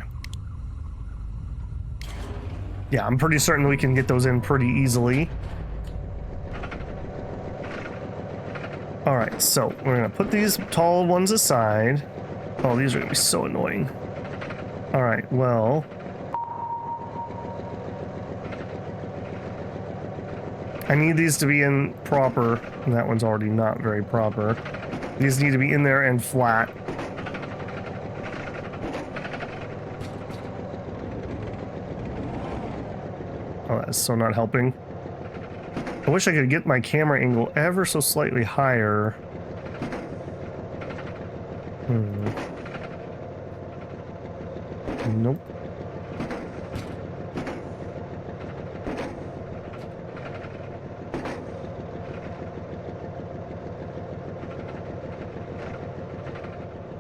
Yeah, I'm pretty certain we can get those in pretty easily. Alright, so we're gonna put these tall ones aside. Oh, these are gonna be so annoying. Alright, well... I need these to be in proper, and that one's already not very proper. These need to be in there and flat. Oh, that's so not helping. I wish I could get my camera angle ever so slightly higher. Nope.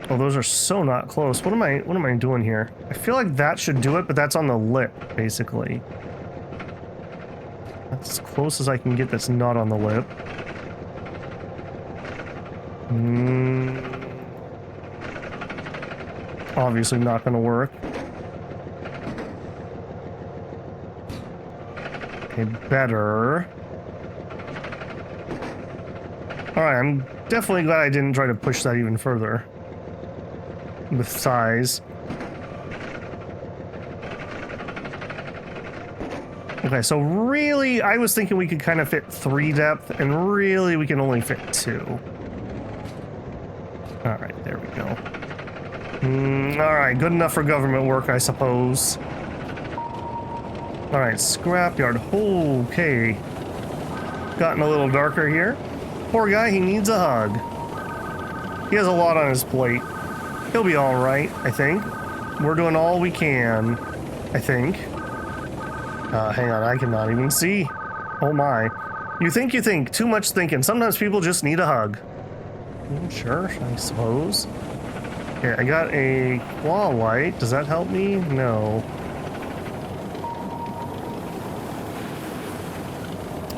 Oh, those are so not close. What am I doing here? I feel like that should do it, but that's on the lip, basically. That's as close as I can get that's not on the lip. Obviously not gonna work. Okay, better. Alright, I'm definitely glad I didn't try to push that even further. With size. Okay, so really, I was thinking we could kind of fit 3 depth, and really we can only fit 2. All right, there we go. All right, good enough for government work, I suppose. All right, scrapyard. Okay. Gotten a little darker here. Poor guy, he needs a hug. He has a lot on his plate. He'll be all right, I think. We're doing all we can, I think. Hang on, I cannot even see. Oh my. You think. Too much thinking. Sometimes people just need a hug. Sure, I suppose. Okay, I got a claw light. Does that help me? No.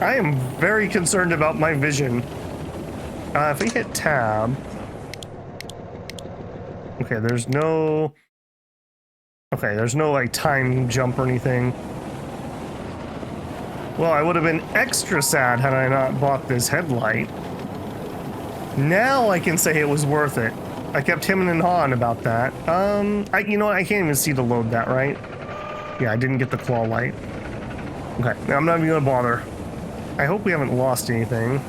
I am very concerned about my vision. If we hit tab... Okay, there's no... Okay, there's no, like, time jump or anything. Well, I would have been extra sad had I not bought this headlight. Now I can say it was worth it. I kept hemming and hawing about that. You know what? I can't even see to load that, right? Yeah, I didn't get the claw light. Okay, I'm not even gonna bother. I hope we haven't lost anything.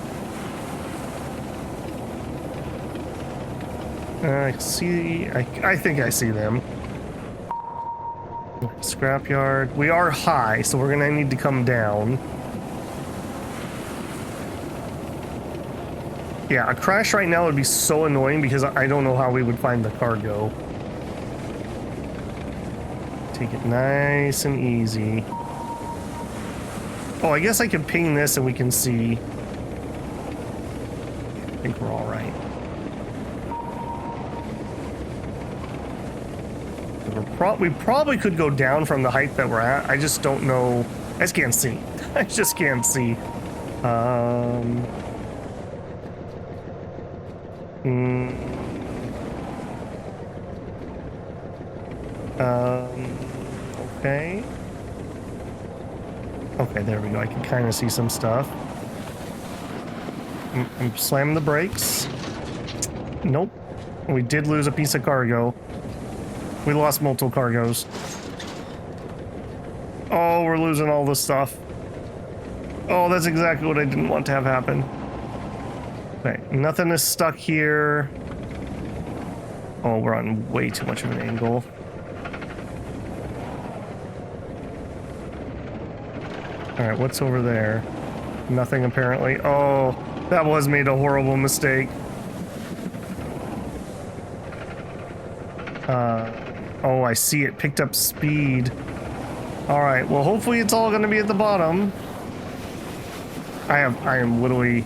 I see... I think I see them. Scrapyard. We are high, so we're gonna need to come down. Yeah, a crash right now would be so annoying because I don't know how we would find the cargo. Take it nice and easy. Oh, I guess I could ping this and we can see. I think we're all right. We probably could go down from the height that we're at. I just don't know. I just can't see. I just can't see. Okay. Okay, there we go. I can kind of see some stuff. I'm slamming the brakes. Nope. We did lose a piece of cargo. We lost multiple cargoes. Oh, we're losing all this stuff. Oh, that's exactly what I didn't want to have happen. Okay, nothing is stuck here. Oh, we're on way too much of an angle. Alright, what's over there? Nothing apparently. Oh, that was made a horrible mistake. Oh, I see it picked up speed. Alright, well hopefully it's all gonna be at the bottom. I am literally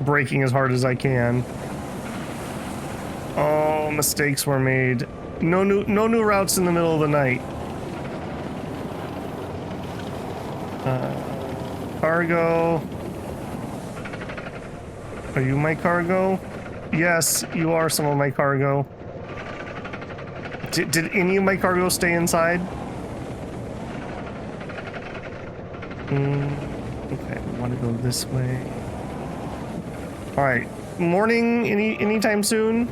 braking as hard as I can. Oh, mistakes were made. No new routes in the middle of the night. Cargo. Are you my cargo? Yes, you are some of my cargo. Did any of my cargo stay inside? Okay, I want to go this way. Alright, morning anytime soon?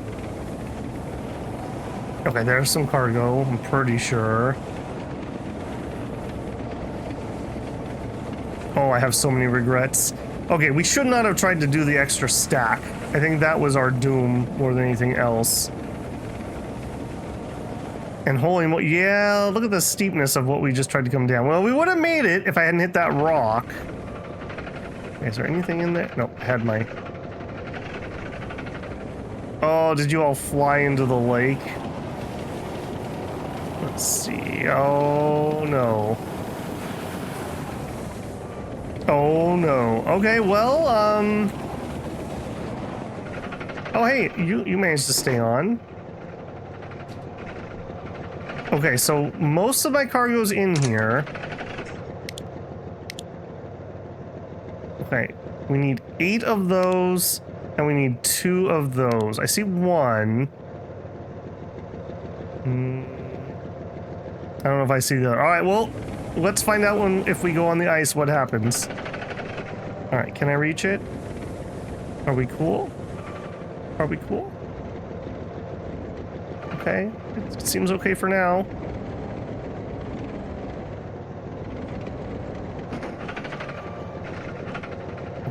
Okay, there's some cargo, I'm pretty sure. Oh, I have so many regrets. Okay, we should not have tried to do the extra stack. I think that was our doom more than anything else. And holy mo- yeah, look at the steepness of what we just tried to come down. Well, we would have made it if I hadn't hit that rock. Okay, is there anything in there? Nope, I had my... Oh, did you all fly into the lake? Let's see. Oh, no. Oh, no. Okay, well, oh, hey, you managed to stay on. Okay, so most of my cargo's in here. Okay, we need 8 of those, and we need 2 of those. I see 1. I don't know if I see the other. All right, well, let's find out if we go on the ice what happens. All right, can I reach it? Are we cool? Are we cool? Okay, it seems okay for now.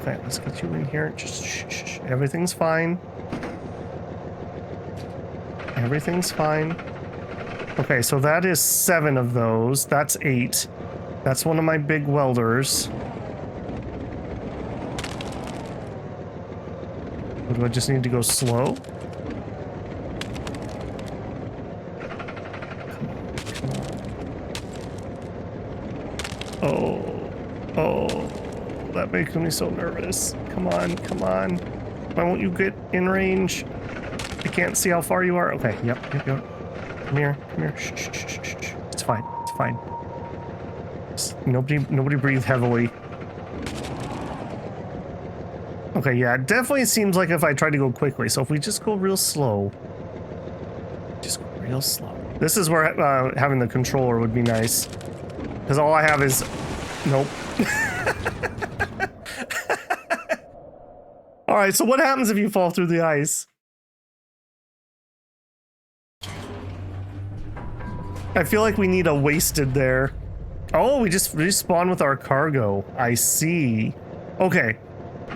Okay, let's get you in here. Just shh. Everything's fine. Everything's fine. Okay, so that is 7 of those. That's 8. That's one of my big welders. Or do I just need to go slow? Oh, that makes me so nervous. Come on. Why won't you get in range? I can't see how far you are. Okay, yep. Come here. Shh. It's fine. Just nobody breathe heavily. Okay, yeah, it definitely seems like if I try to go quickly. So if we just go real slow. This is where having the controller would be nice. Because all I have is... Nope. Alright, so what happens if you fall through the ice? I feel like we need a wasted there. Oh, we just respawn with our cargo. I see. Okay.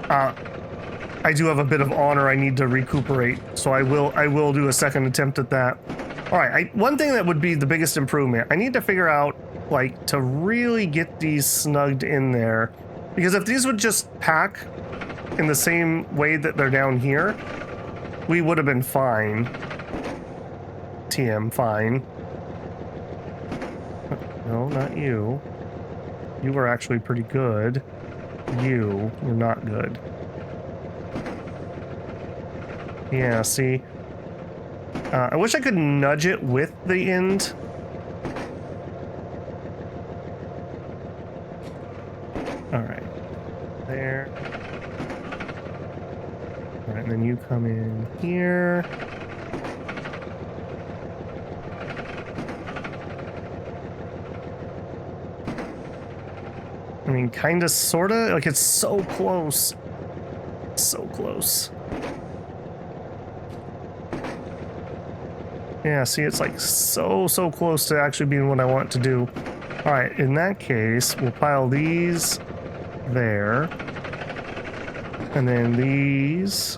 I do have a bit of honor I need to recuperate, so I will do a second attempt at that. Alright, one thing that would be the biggest improvement, I need to figure out, like, to really get these snugged in there. Because if these would just pack in the same way that they're down here, we would have been fine. TM, fine. No, not you. You were actually pretty good. You were not good. Yeah, see? I wish I could nudge it with the end. Alright. There. Alright, and then you come in here. I mean, kinda, sorta. Like, it's so close. So close. Yeah, see, it's like so close to actually being what I want to do. Alright, in that case, we'll pile these there. And then these.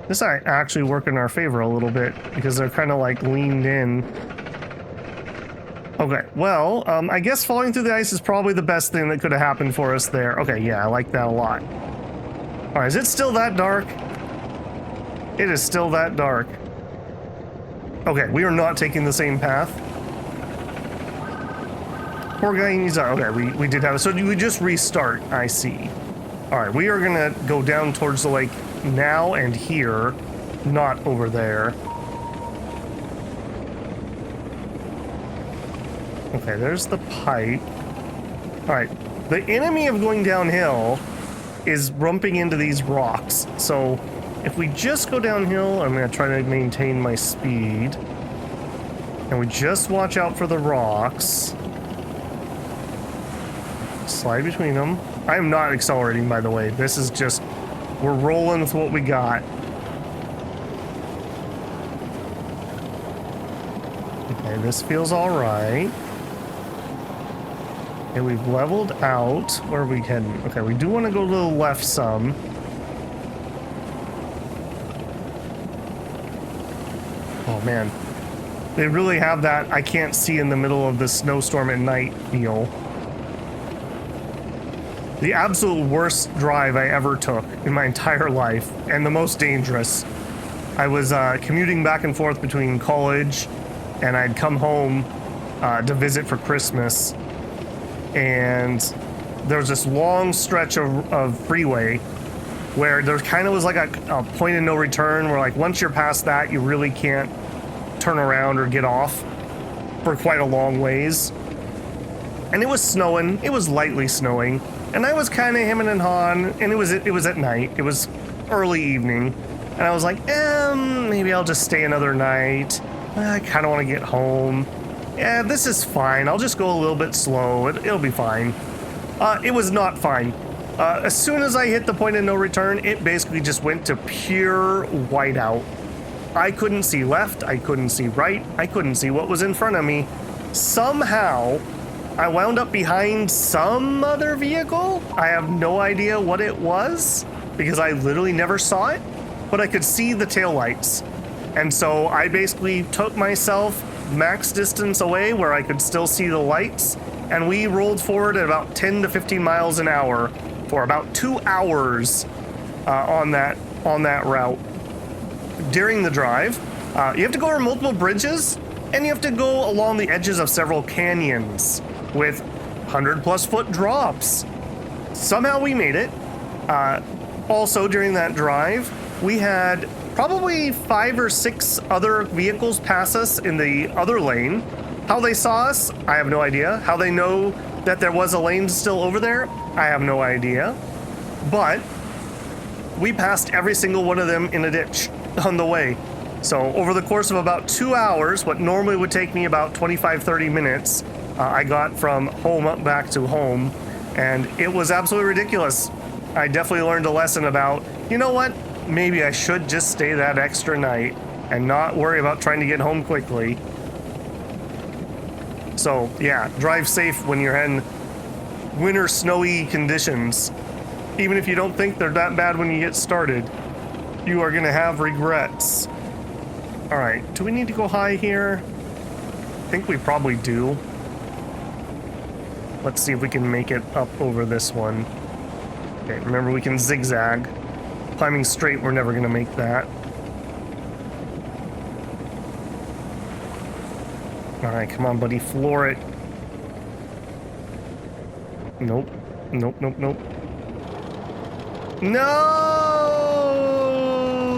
This might actually work in our favor a little bit because they're kind of like leaned in. Okay, well, I guess falling through the ice is probably the best thing that could have happened for us there. Okay, yeah, I like that a lot. Alright, is it still that dark? It is still that dark. Okay, we are not taking the same path. Poor guy needs our... Okay, we did have it. So we just restart. I see. Alright, we are gonna go down towards the lake now and here, not over there. Okay, there's the pipe. Alright, the enemy of going downhill is rumping into these rocks. So if we just go downhill, I'm going to try to maintain my speed. And we just watch out for the rocks. Slide between them. I am not accelerating, by the way. This is just... We're rolling with what we got. Okay, this feels alright. Okay, we've leveled out. Where are we heading? Okay, we do want to go to the left some. Oh man, they really have that I can't see in the middle of the snowstorm at night feel. The absolute worst drive I ever took in my entire life, and the most dangerous. I was commuting back and forth between college, and I'd come home to visit for Christmas, and there was this long stretch of freeway where there kind of was like a point of no return where, like, once you're past that, you really can't turn around or get off for quite a long ways. And it was snowing. It was lightly snowing. And I was kind of hemming and hawing, and it was at night. It was early evening. And I was like, maybe I'll just stay another night. I kind of want to get home. Yeah, this is fine. I'll just go a little bit slow. It'll be fine. It was not fine. As soon as I hit the point of no return, it basically just went to pure whiteout. I couldn't see left. I couldn't see right. I couldn't see what was in front of me. Somehow, I wound up behind some other vehicle. I have no idea what it was because I literally never saw it, but I could see the taillights. And so I basically took myself max distance away where I could still see the lights, and we rolled forward at about 10 to 15 miles an hour for about 2 hours on that route. During the drive, you have to go over multiple bridges, and you have to go along the edges of several canyons with 100+ foot drops. Somehow we made it. Also during that drive, we had probably 5 or 6 other vehicles pass us in the other lane. How they saw us, I have no idea. How they know that there was a lane still over there, I have no idea. But we passed every single one of them in a ditch on the way. So over the course of about 2 hours, what normally would take me about 25-30 minutes, I got from home up back to home, and it was absolutely ridiculous. I definitely learned a lesson about, you know what, maybe I should just stay that extra night and not worry about trying to get home quickly. So yeah, drive safe when you're in winter snowy conditions. Even if you don't think they're that bad when you get started, you are gonna have regrets. All right, do we need to go high here? I think we probably do. Let's see if we can make it up over this one. Okay, remember we can zigzag. Climbing straight, we're never gonna make that. All right, come on, buddy, floor it. Nope, nope, nope, nope. No,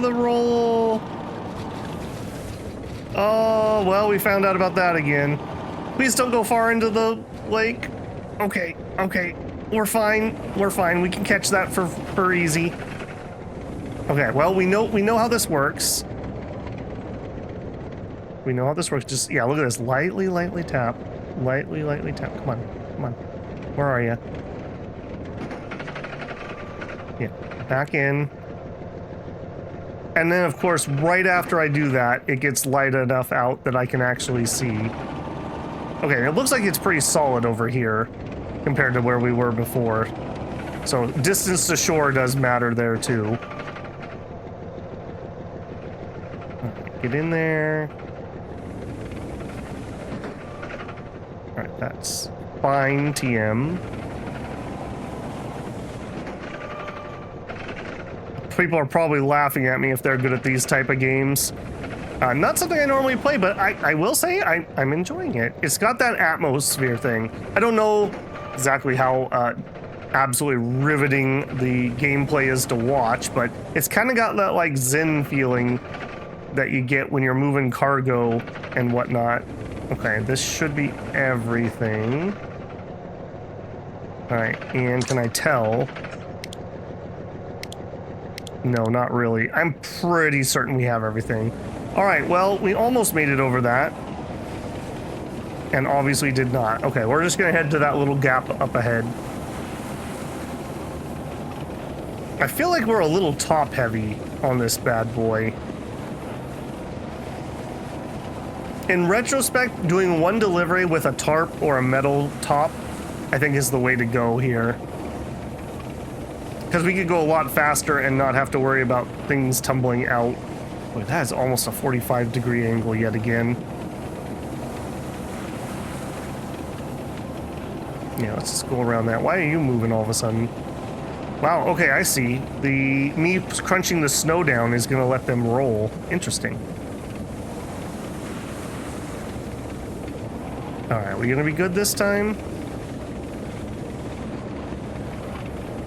the roll. Oh, well, we found out about that again. Please don't go far into the lake. Okay, okay, we're fine. We're fine. We can catch that for easy. Okay, well, we know how this works. We know how this works. Just, yeah, look at this. Lightly tap. Lightly tap. Come on, come on. Where are you? Yeah, back in. And then, of course, right after I do that, it gets light enough out that I can actually see. Okay, it looks like it's pretty solid over here compared to where we were before. So distance to shore does matter there, too. Get in there. All right, that's fine, TM. People are probably laughing at me if they're good at these type of games. Not something I normally play, but I will say I'm enjoying it. It's got that atmosphere thing. I don't know exactly how absolutely riveting the gameplay is to watch, but it's kind of got that like Zen feeling that you get when you're moving cargo and whatnot. Okay, this should be everything. All right, and can I tell? No, not really. I'm pretty certain we have everything. All right, well, we almost made it over that. And obviously did not. Okay, we're just gonna head to that little gap up ahead. I feel like we're a little top heavy on this bad boy. In retrospect, doing one delivery with a tarp or a metal top, I think is the way to go here. Because we could go a lot faster and not have to worry about things tumbling out. Boy, that is almost a 45-degree angle yet again. Yeah, let's just go around that. Why are you moving all of a sudden? Wow, okay, I see. Me crunching the snow down is gonna let them roll. Interesting. Alright, we gonna be good this time?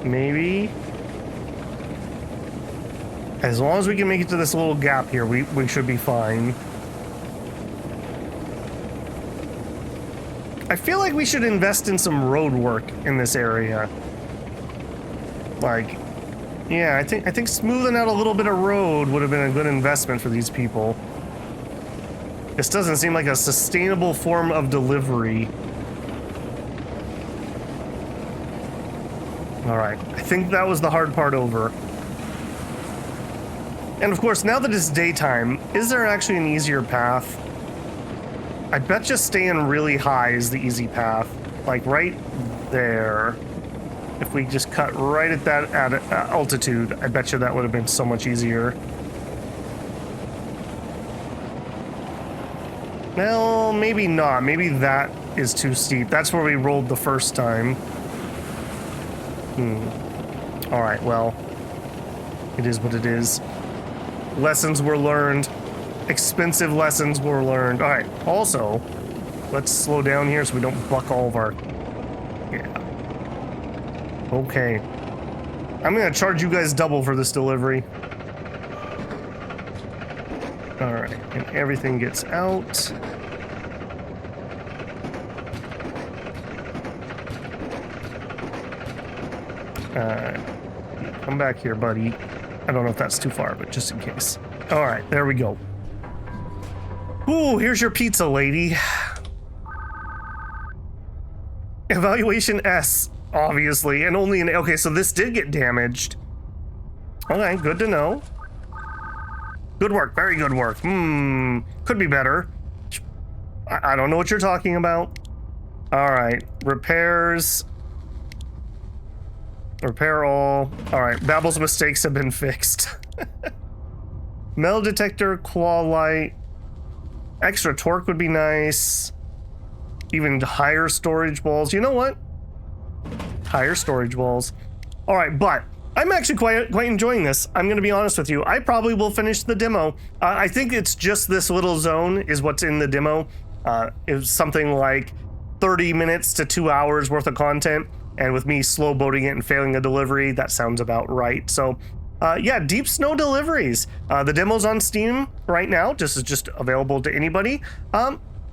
Maybe. As long as we can make it to this little gap here, we should be fine. I feel like we should invest in some road work in this area. Like, yeah, I think smoothing out a little bit of road would have been a good investment for these people. This doesn't seem like a sustainable form of delivery. All right, I think that was the hard part over. And of course, now that it's daytime, is there actually an easier path? I bet you staying really high is the easy path. Like right there. If we just cut right at that altitude, I bet you that would have been so much easier. Well, maybe not. Maybe that is too steep. That's where we rolled the first time. All right, well, it is what it is. Lessons were learned. Expensive lessons were learned. All right, also, let's slow down here so we don't buck all of our... Yeah. Okay. I'm gonna charge you guys double for this delivery. All right, and everything gets out. Come back here, buddy. I don't know if that's too far, but just in case. All right, there we go. Ooh, here's your pizza, lady. Evaluation S, obviously, and only an... Okay, so this did get damaged. Okay, good to know. Good work, very good work. Could be better. I don't know what you're talking about. All right, repairs. Repair all. All right, Babble's mistakes have been fixed. Metal detector, claw light. Extra torque would be nice. Even higher storage walls. You know what? Higher storage walls. All right, but I'm actually quite enjoying this. I'm going to be honest with you. I probably will finish the demo. I think it's just this little zone is what's in the demo. It's something like 30 minutes to 2 hours worth of content. And with me slow boating it and failing a delivery, that sounds about right. So yeah, Deep Snow Deliveries. The demo's on Steam right now. This is just available to anybody.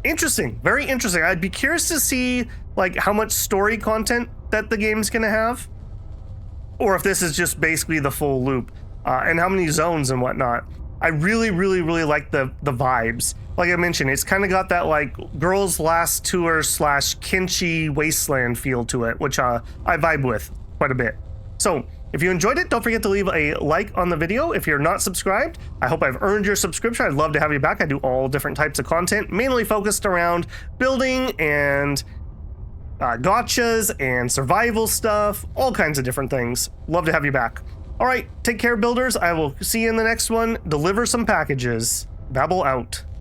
Interesting, very interesting. I'd be curious to see like how much story content that the game's gonna have, or if this is just basically the full loop, and how many zones and whatnot. I really like the vibes. Like I mentioned, it's kind of got that like Girls Last Tour / Kinchi Wasteland feel to it, which I vibe with quite a bit. So if you enjoyed it, don't forget to leave a like on the video. If you're not subscribed, I hope I've earned your subscription. I'd love to have you back. I do all different types of content, mainly focused around building and gotchas and survival stuff, all kinds of different things. Love to have you back. All right, take care, builders. I will see you in the next one. Deliver some packages. Babble out.